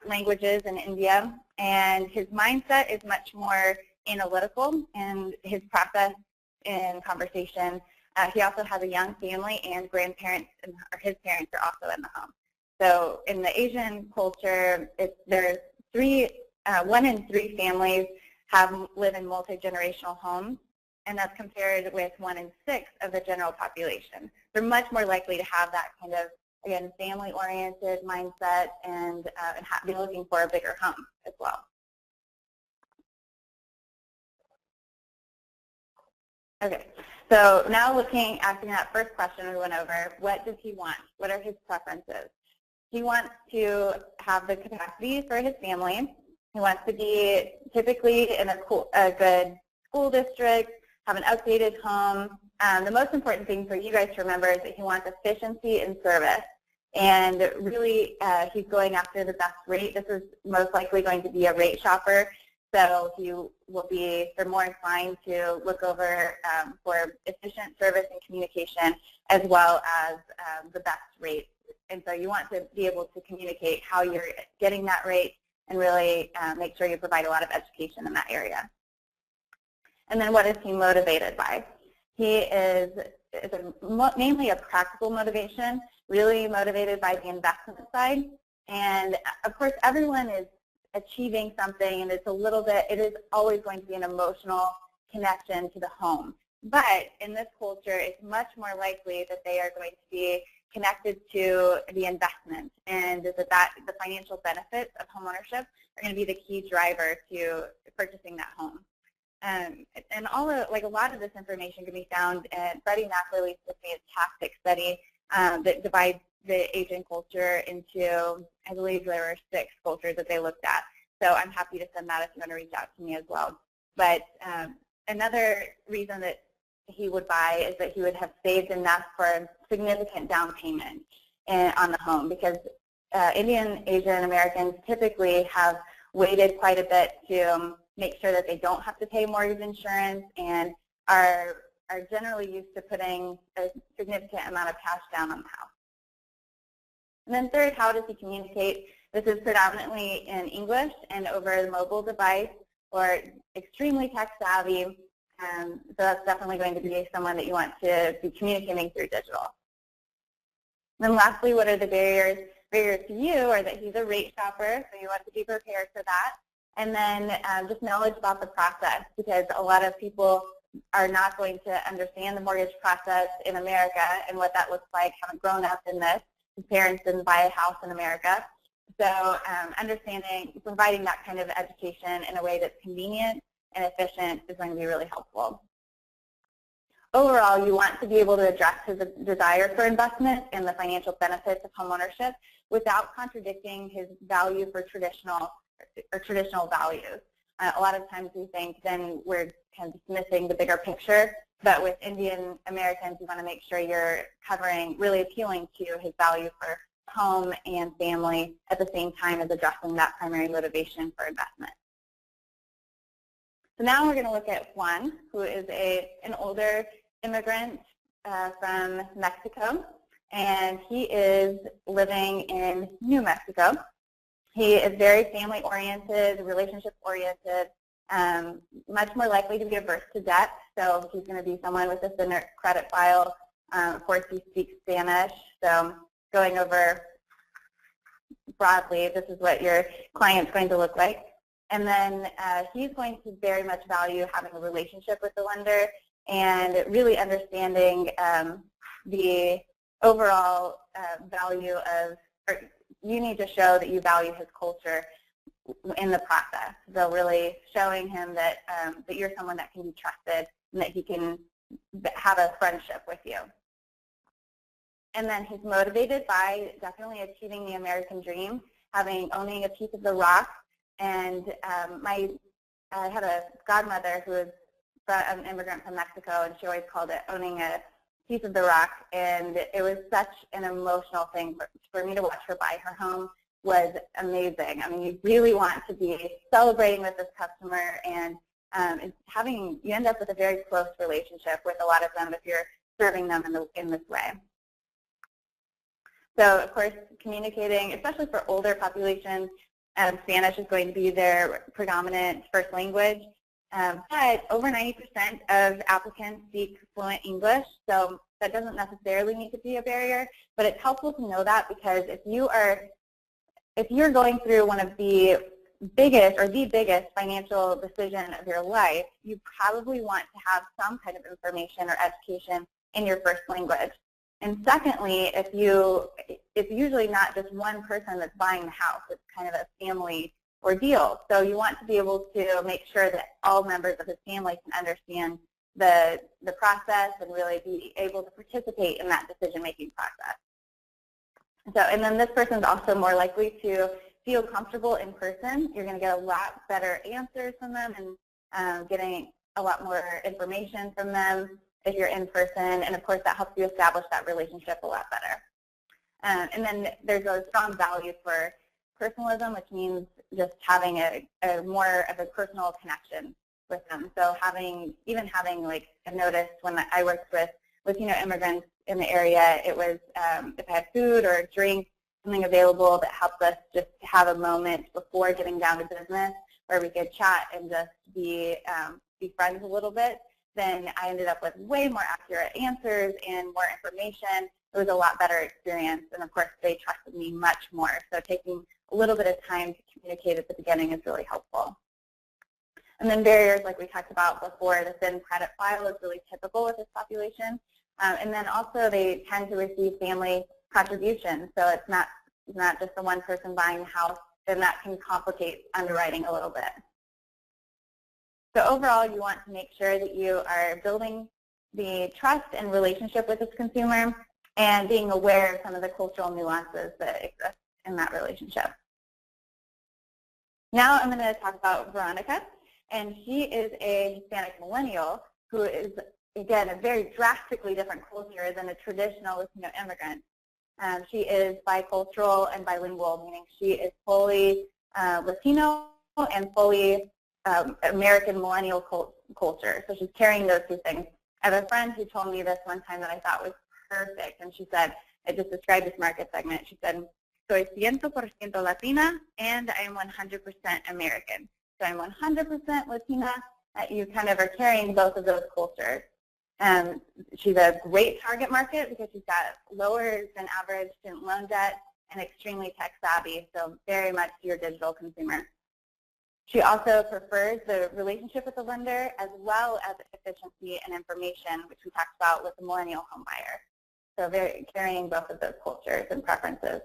[SPEAKER 2] languages in India, and his mindset is much more analytical, and his process in conversation. He also has a young family, and grandparents or his parents are also in the home. So in the Asian culture, there's 1 in 3 families live in multi-generational homes, and that's compared with 1 in 6 of the general population. They're much more likely to have that kind of, again, family-oriented mindset and be looking for a bigger home as well. Okay, so now asking that first question we went over, what does he want? What are his preferences? He wants to have the capacity for his family. He wants to be typically in a good school district, have an updated home. The most important thing for you guys to remember is that he wants efficiency in service. And really, he's going after the best rate. This is most likely going to be a rate shopper. So he will be more inclined to look over for efficient service and communication, as well as the best rate. And so you want to be able to communicate how you're getting that rate and really make sure you provide a lot of education in that area. And then what is he motivated by? He is mainly a practical motivation, really motivated by the investment side. And of course, everyone is achieving something, and it is always going to be an emotional connection to the home. But in this culture, it's much more likely that they are going to be connected to the investment, and that the financial benefits of homeownership are going to be the key driver to purchasing that home. And a lot of this information can be found in Freddie Mac released a fantastic study that divides the Asian culture into, I believe there were 6 cultures that they looked at. So I'm happy to send that if you want to reach out to me as well. But another reason that he would buy is that he would have saved enough for a significant down payment on the home, because Indian, Asian Americans typically have waited quite a bit to make sure that they don't have to pay mortgage insurance, and are generally used to putting a significant amount of cash down on the house. And then third, how does he communicate? This is predominantly in English and over the mobile device, or extremely tech savvy. So that's definitely going to be someone that you want to be communicating through digital. And then lastly, what are the barriers? Barriers to you are that he's a rate shopper, so you want to be prepared for that. And then just knowledge about the process, because a lot of people are not going to understand the mortgage process in America and what that looks like, haven't grown up in this. His parents didn't buy a house in America. So providing that kind of education in a way that's convenient and efficient is going to be really helpful. Overall, you want to be able to address his desire for investment and the financial benefits of homeownership without contradicting his value for traditional values. A lot of times we think then we're kind of dismissing the bigger picture, but with Indian Americans, you want to make sure you're really appealing to his value for home and family at the same time as addressing that primary motivation for investment. So now we're going to look at Juan, who is an older immigrant from Mexico, and he is living in New Mexico. He is very family-oriented, relationship-oriented, much more likely to be averse to debt. So he's going to be someone with a thinner credit file. Of course, he speaks Spanish. So going over broadly, this is what your client's going to look like. And then he's going to very much value having a relationship with the lender and really understanding the overall value of, you need to show that you value his culture in the process. So really showing him that, that you're someone that can be trusted and that he can have a friendship with you. And then he's motivated by definitely achieving the American dream, owning a piece of the rock. And I had a godmother who was an immigrant from Mexico, and she always called it owning a piece of the rock. And it was such an emotional thing for me to watch her buy her home. Was amazing. I mean, you really want to be celebrating with this customer, and you end up with a very close relationship with a lot of them if you're serving them in this way. So, of course, communicating, especially for older populations, Spanish is going to be their predominant first language. But over 90% of applicants speak fluent English, so that doesn't necessarily need to be a barrier, but it's helpful to know that, because if you're going through one of the biggest or the biggest financial decision of your life, you probably want to have some kind of information or education in your first language. And secondly, it's usually not just one person that's buying the house, it's kind of a family ordeal. So you want to be able to make sure that all members of his family can understand the process and really be able to participate in that decision-making process. So, and then this person is also more likely to feel comfortable in person. You're going to get a lot better answers from them and getting a lot more information from them if you're in person. And of course, that helps you establish that relationship a lot better. And then there's a strong value for personalism, which means just having a more of a personal connection with them. So even having like a notice when I worked with Latino immigrants in the area, it was if I had food or a drink, something available that helped us just have a moment before getting down to business where we could chat and just be friends a little bit, then I ended up with way more accurate answers and more information. It was a lot better experience, and of course they trusted me much more. So taking a little bit of time to communicate at the beginning is really helpful. And then barriers, like we talked about before, the thin credit file is really typical with this population. And then also they tend to receive family contributions, so it's not just the one person buying the house, and that can complicate underwriting a little bit. So overall, you want to make sure that you are building the trust and relationship with this consumer and being aware of some of the cultural nuances that exist in that relationship. Now I'm going to talk about Veronica, and she is a Hispanic millennial who is, again, a very drastically different culture than a traditional Latino immigrant. She is bicultural and bilingual, meaning she is fully Latino and fully American millennial culture. So she's carrying those two things. I have a friend who told me this one time that I thought was perfect, and she said, it just described this market segment. She said, soy 100% Latina and I am 100% American. So I'm 100% Latina. You kind of are carrying both of those cultures. She's a great target market because she's got lower than average student loan debt and extremely tech savvy, so very much your digital consumer. She also prefers the relationship with the lender as well as efficiency and information, which we talked about with the millennial home buyer. So carrying both of those cultures and preferences.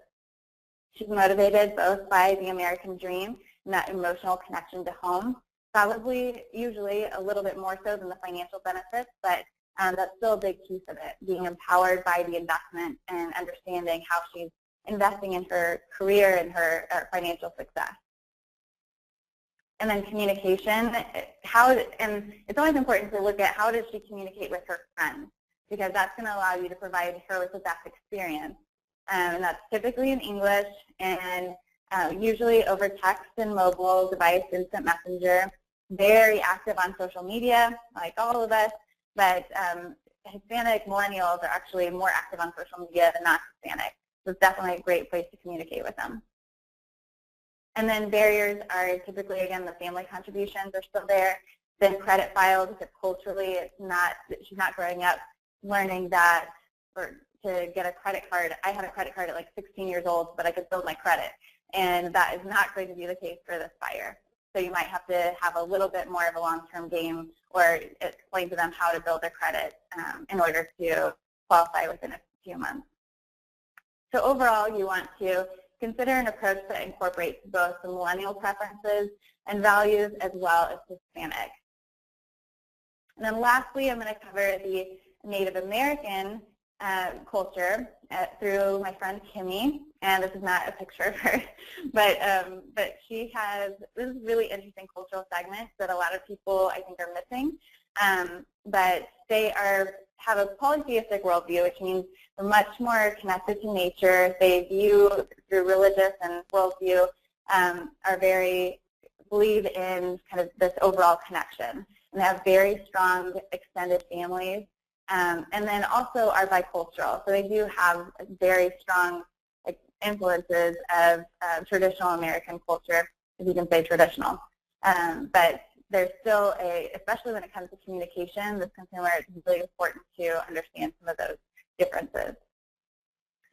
[SPEAKER 2] She's motivated both by the American dream and that emotional connection to home, probably usually a little bit more so than the financial benefits, but that's still a big piece of it, being empowered by the investment and understanding how she's investing in her career and her financial success. And then communication, and it's always important to look at how does she communicate with her friends, because that's going to allow you to provide her with the best experience. And that's typically in English and usually over text and mobile device, instant messenger, very active on social media, like all of us, but Hispanic millennials are actually more active on social media than not Hispanic. So it's definitely a great place to communicate with them. And then barriers are typically, again, the family contributions are still there. The credit file, because culturally she's not growing up learning that to get a credit card. I had a credit card at like 16 years old, but I could build my credit. And that is not going to be the case for this buyer. So you might have to have a little bit more of a long-term game or explain to them how to build their credit in order to qualify within a few months. So overall, you want to consider an approach that incorporates both the millennial preferences and values as well as Hispanic. And then lastly, I'm going to cover the Native American culture through my friend Kimmy, and this is not a picture of her, but she has this really interesting cultural segment that a lot of people I think are missing. But they have a polytheistic worldview, which means they're much more connected to nature. They view through religious and worldview believe in kind of this overall connection, and they have very strong extended families. And then also are bicultural, so they do have very strong influences of traditional American culture, if you can say traditional. But there's still especially when it comes to communication, this consumer, it's really important to understand some of those differences.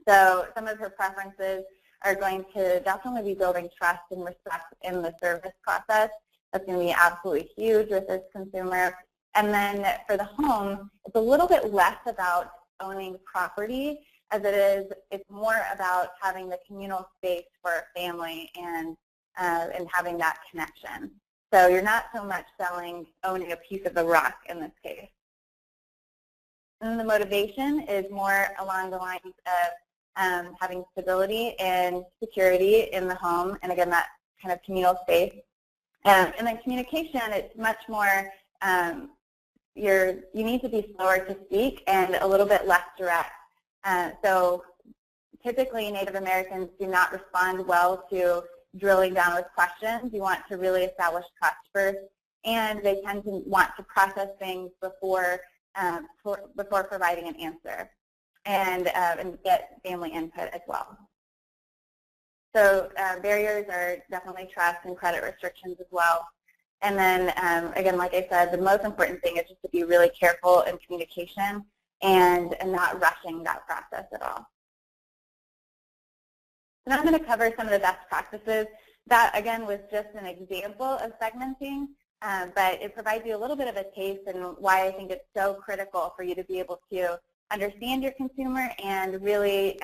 [SPEAKER 2] So some of her preferences are going to definitely be building trust and respect in the service process. That's going to be absolutely huge with this consumer. And then for the home, it's a little bit less about owning property as it's more about having the communal space for a family and having that connection. So you're not so much owning a piece of the rock in this case. And the motivation is more along the lines of having stability and security in the home, and again, that kind of communal space. And then communication, it's much more, you need to be slower to speak and a little bit less direct. So typically Native Americans do not respond well to drilling down with questions. You want to really establish trust first, and they tend to want to process things before providing an answer, and get family input as well. So barriers are definitely trust and credit restrictions as well. And then, again, like I said, the most important thing is just to be really careful in communication and not rushing that process at all. So now I'm going to cover some of the best practices. That, again, was just an example of segmenting, but it provides you a little bit of a taste and why I think it's so critical for you to be able to understand your consumer and really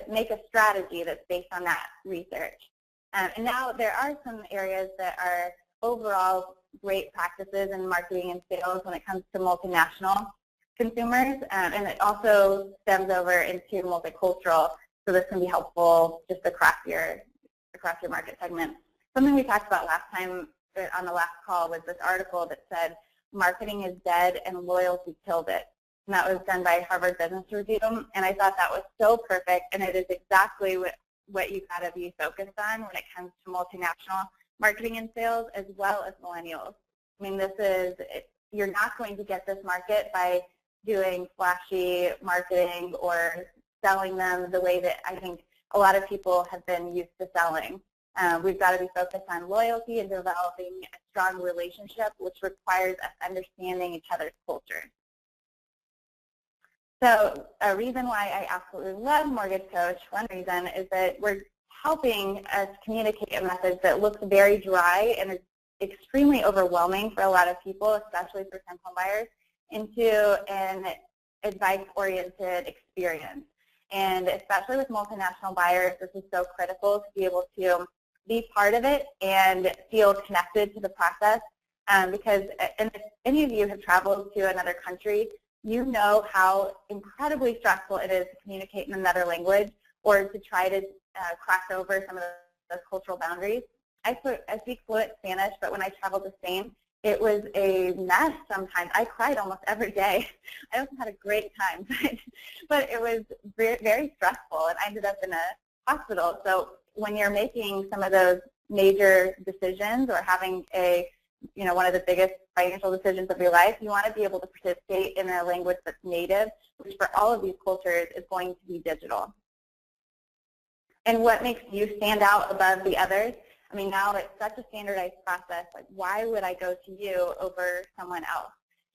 [SPEAKER 2] make a strategy that's based on that research. And now there are some areas that are overall great practices in marketing and sales when it comes to multinational consumers, and it also stems over into multicultural, so this can be helpful just across your market segment. Something we talked about last time on the last call was this article that said, "Marketing is dead and loyalty killed it." And that was done by Harvard Business Review, and I thought that was so perfect, and it is exactly what you've got to be focused on when it comes to multinational marketing and sales as well as millennials. I mean, you're not going to get this market by doing flashy marketing or selling them the way that I think a lot of people have been used to selling. We've got to be focused on loyalty and developing a strong relationship, which requires us understanding each other's cultures. So a reason why I absolutely love Mortgage Coach, one reason, is that we're helping us communicate a message that looks very dry and is extremely overwhelming for a lot of people, especially for first home buyers, into an advice-oriented experience. And especially with multinational buyers, this is so critical to be able to be part of it and feel connected to the process, because and if any of you have traveled to another country, you know how incredibly stressful it is to communicate in another language or to try to cross over some of those cultural boundaries. I speak fluent Spanish, but when I traveled to Spain, it was a mess sometimes. I cried almost every day. I also had a great time, but it was very, very stressful, and I ended up in a hospital. So when you're making some of those major decisions or having one of the biggest financial decisions of your life, you want to be able to participate in a language that's native, which for all of these cultures is going to be digital. And what makes you stand out above the others? I mean, now it's such a standardized process. Like, why would I go to you over someone else?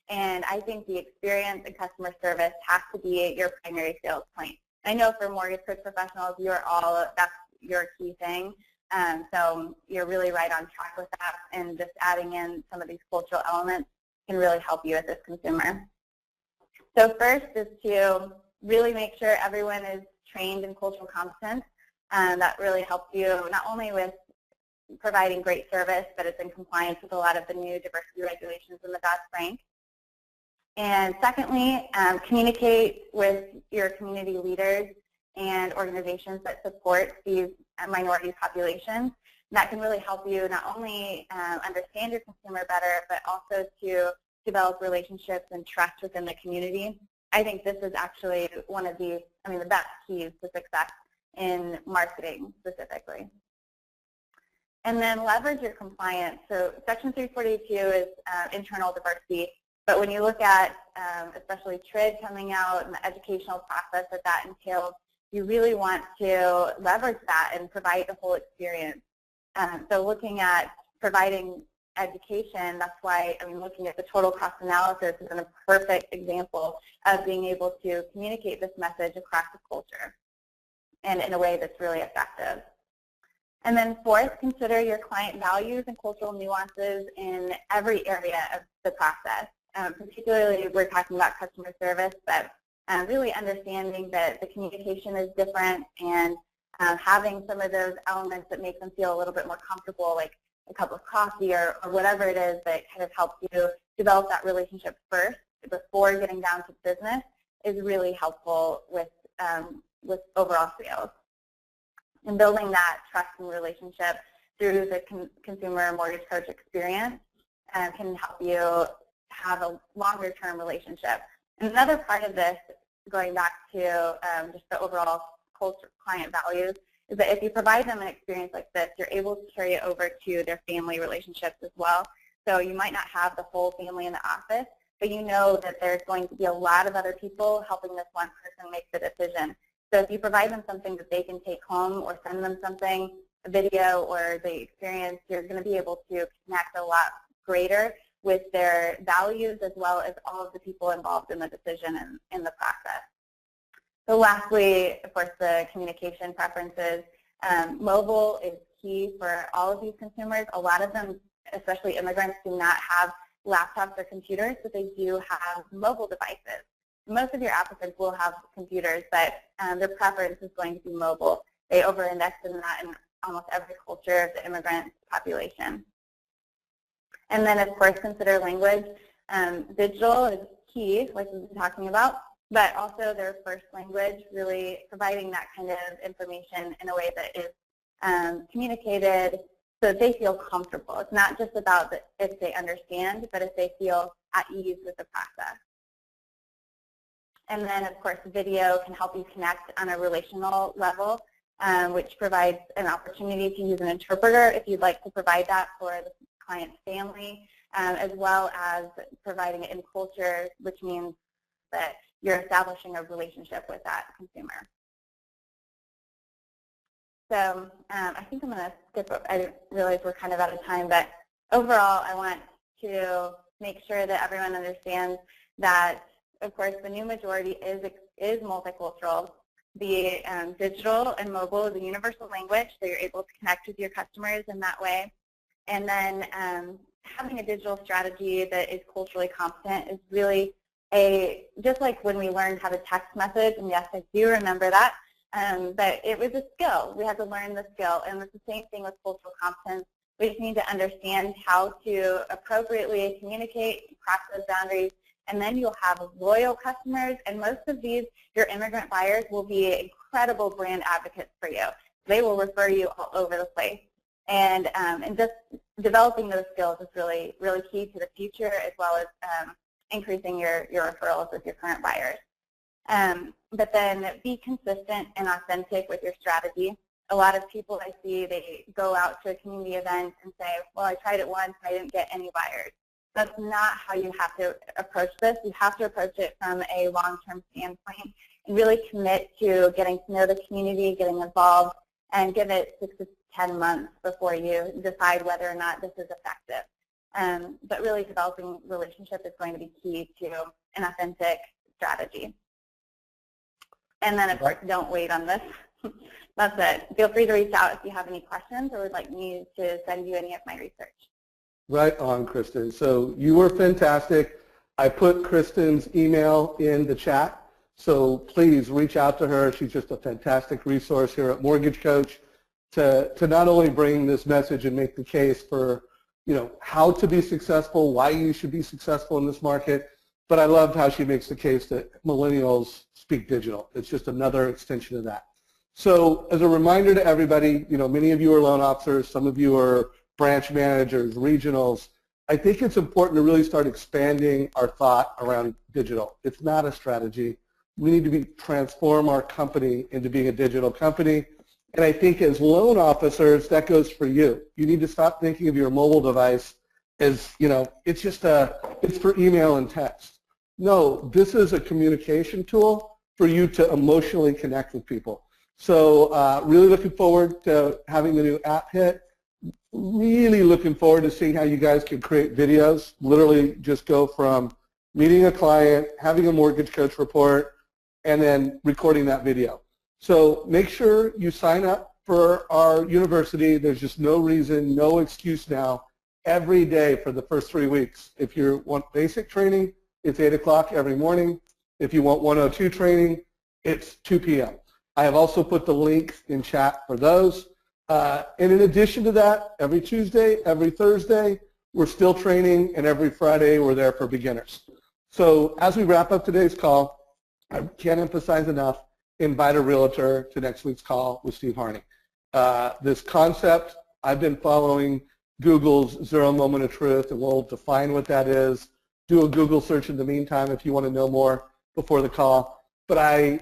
[SPEAKER 2] And I think the experience and customer service has to be your primary sales point. I know for mortgage coach professionals, that's your key thing. So you're really right on track with that, and just adding in some of these cultural elements can really help you as this consumer. So first is to really make sure everyone is trained in cultural competence. That really helps you not only with providing great service, but it's in compliance with a lot of the new diversity regulations in the Dodd-Frank. And secondly, communicate with your community leaders and organizations that support these minority populations. And that can really help you not only understand your consumer better, but also to develop relationships and trust within the community. I think this is actually one of the best keys to success in marketing specifically. And then leverage your compliance. So Section 342 is internal diversity, but when you look at especially TRID coming out and the educational process that entails, you really want to leverage that and provide the whole experience. So looking at providing education. That's why, I mean, looking at the total cost analysis is a perfect example of being able to communicate this message across the culture and in a way that's really effective. And then fourth, consider your client values and cultural nuances in every area of the process. Particularly, we're talking about customer service, but really understanding that the communication is different and having some of those elements that make them feel a little bit more comfortable, like a cup of coffee or whatever it is that kind of helps you develop that relationship first before getting down to business, is really helpful with overall sales. And building that trust and relationship through the consumer mortgage coach experience can help you have a longer-term relationship. And another part of this, going back to just the overall culture, client values, is that if you provide them an experience like this, you're able to carry it over to their family relationships as well. So you might not have the whole family in the office, but you know that there's going to be a lot of other people helping this one person make the decision. So if you provide them something that they can take home or send them something, a video or the experience, you're going to be able to connect a lot greater with their values as well as all of the people involved in the decision and in the process. So lastly, of course, the communication preferences. Mobile is key for all of these consumers. A lot of them, especially immigrants, do not have laptops or computers, but they do have mobile devices. Most of your applicants will have computers, but their preference is going to be mobile. They over-index in that in almost every culture of the immigrant population. And then, of course, consider language. Digital is key, like we've been talking about, but also their first language, really providing that kind of information in a way that is communicated so that they feel comfortable. It's not just about if they understand, but if they feel at ease with the process. And then, of course, video can help you connect on a relational level, which provides an opportunity to use an interpreter if you'd like to provide that for the client's family, as well as providing it in culture, which means that you're establishing a relationship with that consumer. So I think I'm going to skip up. I realize we're kind of out of time, but overall I want to make sure that everyone understands that, of course, the new majority is multicultural. The digital and mobile is a universal language, so you're able to connect with your customers in that way. And then having a digital strategy that is culturally competent is really just like when we learned how to text message, and yes, I do remember that, but it was a skill. We had to learn the skill, and it's the same thing with cultural competence. We just need to understand how to appropriately communicate, cross those boundaries, and then you'll have loyal customers, and most of these, your immigrant buyers, will be incredible brand advocates for you. They will refer you all over the place. And just developing those skills is really, really key to the future, as well as increasing your referrals with your current buyers. But then be consistent and authentic with your strategy. A lot of people I see, they go out to a community event and say, well, I tried it once, I didn't get any buyers. That's not how you have to approach this. You have to approach it from a long-term standpoint and really commit to getting to know the community, getting involved, and give it 6 to 10 months before you decide whether or not this is effective. But really developing relationship is going to be key to an authentic strategy. And then, of course, don't wait on this. That's it. Feel free to reach out if you have any questions or would like me to send you any of my research.
[SPEAKER 1] Right on, Kristin. So you were fantastic. I put Kristin's email in the chat, so please reach out to her. She's just a fantastic resource here at Mortgage Coach to not only bring this message and make the case for, you know, how to be successful, why you should be successful in this market, but I loved how she makes the case that millennials speak digital. It's just another extension of that. So as a reminder to everybody, you know, many of you are loan officers, some of you are branch managers, regionals. I think it's important to really start expanding our thought around digital. It's not a strategy. We need to transform our company into being a digital company. And I think as loan officers, that goes for you. You need to stop thinking of your mobile device as, you know, it's just it's for email and text. No, this is a communication tool for you to emotionally connect with people. So really looking forward to having the new app hit. really looking forward to seeing how you guys can create videos. Literally just go from meeting a client, having a mortgage coach report, and then recording that video. So make sure you sign up for our university. There's just no reason, no excuse now. Every day for the first 3 weeks. If you want basic training, it's 8 o'clock every morning. If you want 102 training, it's 2 p.m. I have also put the links in chat for those. And in addition to that, every Tuesday, every Thursday, we're still training, and every Friday we're there for beginners. So as we wrap up today's call, I can't emphasize enough, invite a realtor to next week's call with Steve Harney. This concept, I've been following Google's Zero Moment of Truth, and we'll define what that is. Do a Google search in the meantime if you want to know more before the call. But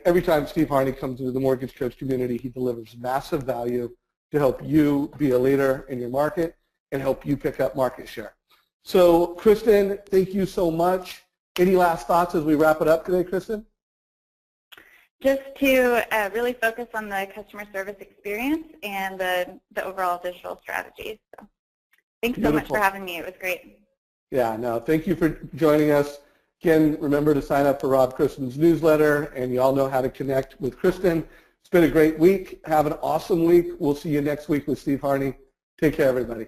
[SPEAKER 1] every time Steve Harney comes into the mortgage coach community, he delivers massive value to help you be a leader in your market and help you pick up market share. So, Kristin, thank you so much. Any last thoughts as we wrap it up today, Kristin?
[SPEAKER 2] Just to really focus on the customer service experience and the overall digital strategies. So, thanks so much for having me. It was great.
[SPEAKER 1] Yeah, no, thank you for joining us. Again, remember to sign up for Rob Chrisman's newsletter, and you all know how to connect with Kristin. It's been a great week. Have an awesome week. We'll see you next week with Steve Harney. Take care, everybody.